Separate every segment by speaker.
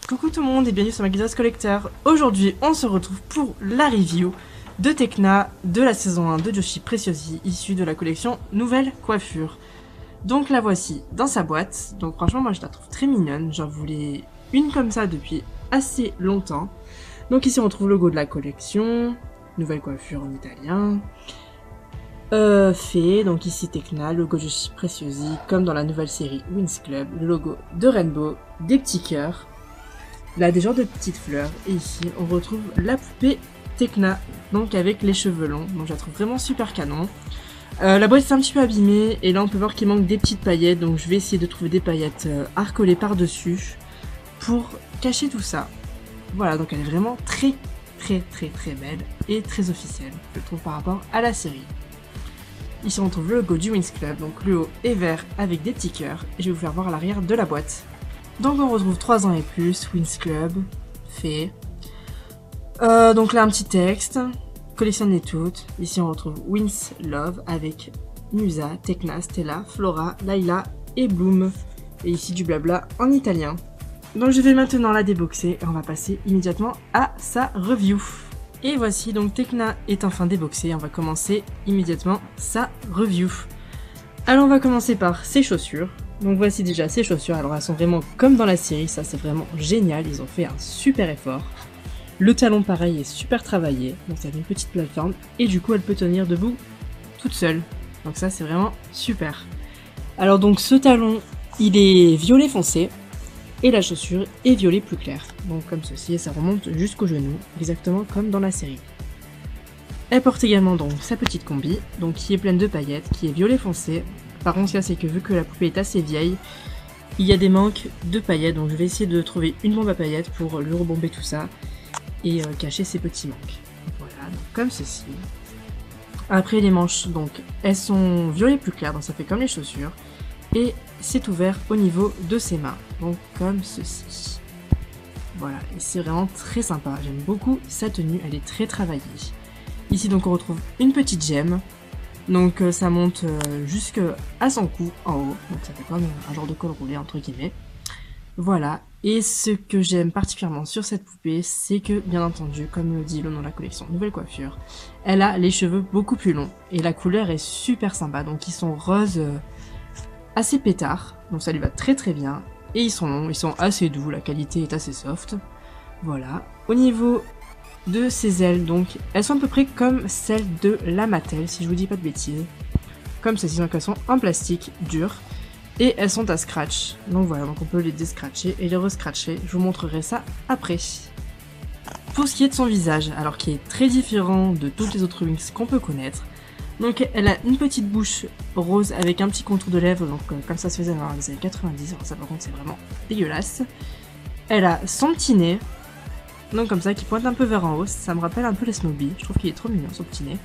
Speaker 1: Coucou tout le monde et bienvenue sur Maquilleuse Collector. Aujourd'hui, on se retrouve pour la review de Tekna de la saison 1 de Joshi Preciosi, issue de la collection Nouvelle Coiffure. Donc la voici dans sa boîte. Donc franchement, moi je la trouve très mignonne. J'en voulais une comme ça depuis assez longtemps. Donc ici on retrouve le logo de la collection, Nouvelle Coiffure en italien. Donc ici Tekna, le logo de Joshi Preciosi, comme dans la nouvelle série Winx Club, le logo de Rainbow, des petits cœurs. Là, des genres de petites fleurs. Et ici, on retrouve la poupée Tekna, donc avec les cheveux longs. Donc, je la trouve vraiment super canon. La boîte est un petit peu abîmée. Et là, on peut voir qu'il manque des petites paillettes. Donc, je vais essayer de trouver des paillettes à recoller par-dessus pour cacher tout ça. Voilà, donc elle est vraiment très belle et très officielle, je trouve, par rapport à la série. Ici, on retrouve le logo du Winx Club. Donc, le haut est vert avec des petits cœurs. Et je vais vous faire voir à l'arrière de la boîte. Donc on retrouve 3 ans et plus, Winx Club, fait. Donc là un petit texte, collectionne-les toutes. Ici on retrouve Winx Love avec Musa, Tekna, Stella, Flora, Layla et Bloom. Et ici du blabla en italien. Donc je vais maintenant la déboxer et on va passer immédiatement à sa review. Et voici donc Tekna est enfin déboxée, on va commencer immédiatement sa review. Alors on va commencer par ses chaussures. Donc voici déjà ses chaussures, alors elles sont vraiment comme dans la série, ça c'est vraiment génial, ils ont fait un super effort. Le talon pareil est super travaillé, donc ça fait une petite plateforme, et du coup elle peut tenir debout toute seule. Donc ça c'est vraiment super. Alors donc ce talon, il est violet foncé, et la chaussure est violet plus clair. Donc comme ceci, et ça remonte jusqu'au genou, exactement comme dans la série. Elle porte également donc sa petite combi, donc qui est pleine de paillettes, qui est violet foncé. Par contre, ce qu'il y a, c'est que vu que la poupée est assez vieille, il y a des manques de paillettes. Donc je vais essayer de trouver une bombe à paillettes pour lui rebomber tout ça et cacher ces petits manques. Voilà, donc comme ceci. Après les manches, donc elles sont violet plus clair, donc ça fait comme les chaussures. Et c'est ouvert au niveau de ses mains, donc comme ceci. Voilà, et c'est vraiment très sympa. J'aime beaucoup sa tenue, elle est très travaillée. Ici donc on retrouve une petite gemme. Donc ça monte jusqu'à son cou en haut, donc ça fait comme un genre de col roulé entre guillemets. Voilà, et ce que j'aime particulièrement sur cette poupée, c'est que bien entendu, comme le dit le nom de la collection Nouvelle Coiffure, elle a les cheveux beaucoup plus longs, et la couleur est super sympa, donc ils sont roses assez pétards, donc ça lui va très bien, et ils sont longs, ils sont assez doux, la qualité est assez soft. Voilà, au niveau de ses ailes, donc elles sont à peu près comme celles de la Mattel, si je vous dis pas de bêtises, comme ceci, donc elles sont en plastique dur et elles sont à scratch, donc voilà, donc on peut les déscratcher et les rescratcher, je vous montrerai ça après. Pour ce qui est de son visage, alors qui est très différent de toutes les autres Winx qu'on peut connaître, donc elle a une petite bouche rose avec un petit contour de lèvres, donc comme ça se faisait dans les années 90, alors ça par contre c'est vraiment dégueulasse. Elle a son petit nez, donc comme ça, qui pointe un peu vers en haut, ça me rappelle un peu les Snoopy, je trouve qu'il est trop mignon son petit nez.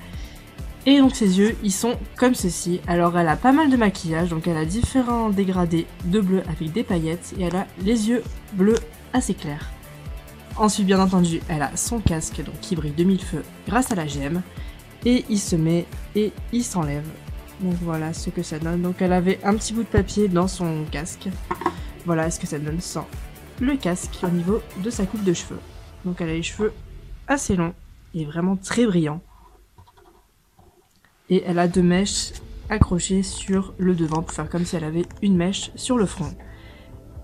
Speaker 1: Et donc ses yeux, ils sont comme ceci, alors elle a pas mal de maquillage, donc elle a différents dégradés de bleu avec des paillettes, et elle a les yeux bleus assez clairs. Ensuite bien entendu, elle a son casque, donc qui brille de mille feux grâce à la gemme, et il se met et il s'enlève. Donc voilà ce que ça donne, donc elle avait un petit bout de papier dans son casque, voilà ce que ça donne sans le casque au niveau de sa coupe de cheveux. Donc elle a les cheveux assez longs et vraiment très brillants. Et elle a 2 mèches accrochées sur le devant pour faire comme si elle avait une mèche sur le front.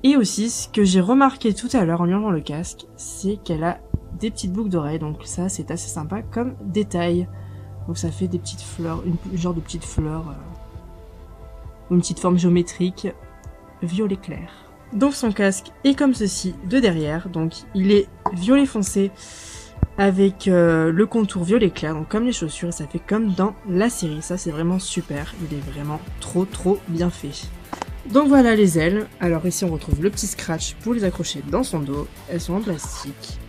Speaker 1: Et aussi, ce que j'ai remarqué tout à l'heure en lui enlevant le casque, c'est qu'elle a des petites boucles d'oreilles. Donc ça, c'est assez sympa comme détail. Donc ça fait des petites fleurs, une genre de petites fleurs, une petite forme géométrique violet clair. Donc son casque est comme ceci de derrière, donc il est violet foncé avec le contour violet clair, donc comme les chaussures, et ça fait comme dans la série, ça c'est vraiment super, il est vraiment trop bien fait. Donc voilà les ailes, alors ici on retrouve le petit scratch pour les accrocher dans son dos, elles sont en plastique,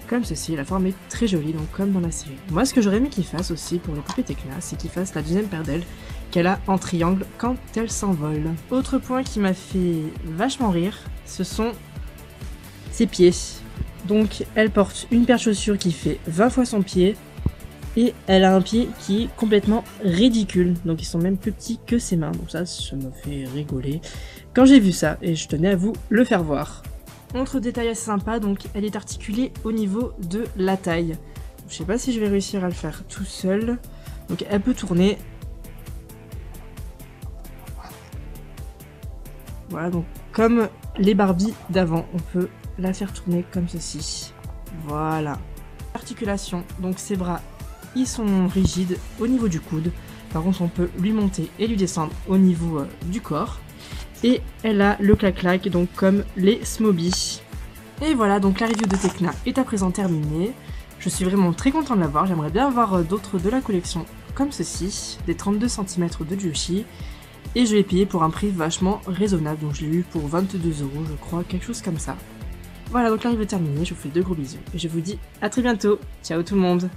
Speaker 1: comme ceci, la forme est très jolie, donc comme dans la série. Moi ce que j'aurais aimé qu'il fasse aussi pour les poupées Tekna, c'est qu'il fasse la deuxième paire d'ailes qu'elle a en triangle quand elle s'envole. Autre point qui m'a fait vachement rire, ce sont ses pieds. Donc elle porte une paire de chaussures qui fait 20 fois son pied, et elle a un pied qui est complètement ridicule, donc ils sont même plus petits que ses mains, donc ça me fait rigoler quand j'ai vu ça, et je tenais à vous le faire voir. Autre détail assez sympa, donc elle est articulée au niveau de la taille. Je sais pas si je vais réussir à le faire tout seul. Donc elle peut tourner. Voilà, donc comme les Barbie d'avant, on peut la faire tourner comme ceci. Voilà. Articulation, donc ses bras, ils sont rigides au niveau du coude. Par contre, on peut lui monter et lui descendre au niveau du corps. Et elle a le clac-clac, donc comme les Smobies. Et voilà, donc la review de Tekna est à présent terminée. Je suis vraiment très content de l'avoir. J'aimerais bien avoir d'autres de la collection comme ceci, des 32 cm de Joshi. Et je l'ai payé pour un prix vachement raisonnable, donc je l'ai eu pour 22 € je crois, quelque chose comme ça. Voilà, donc la review est terminée, je vous fais de gros bisous et je vous dis à très bientôt. Ciao tout le monde!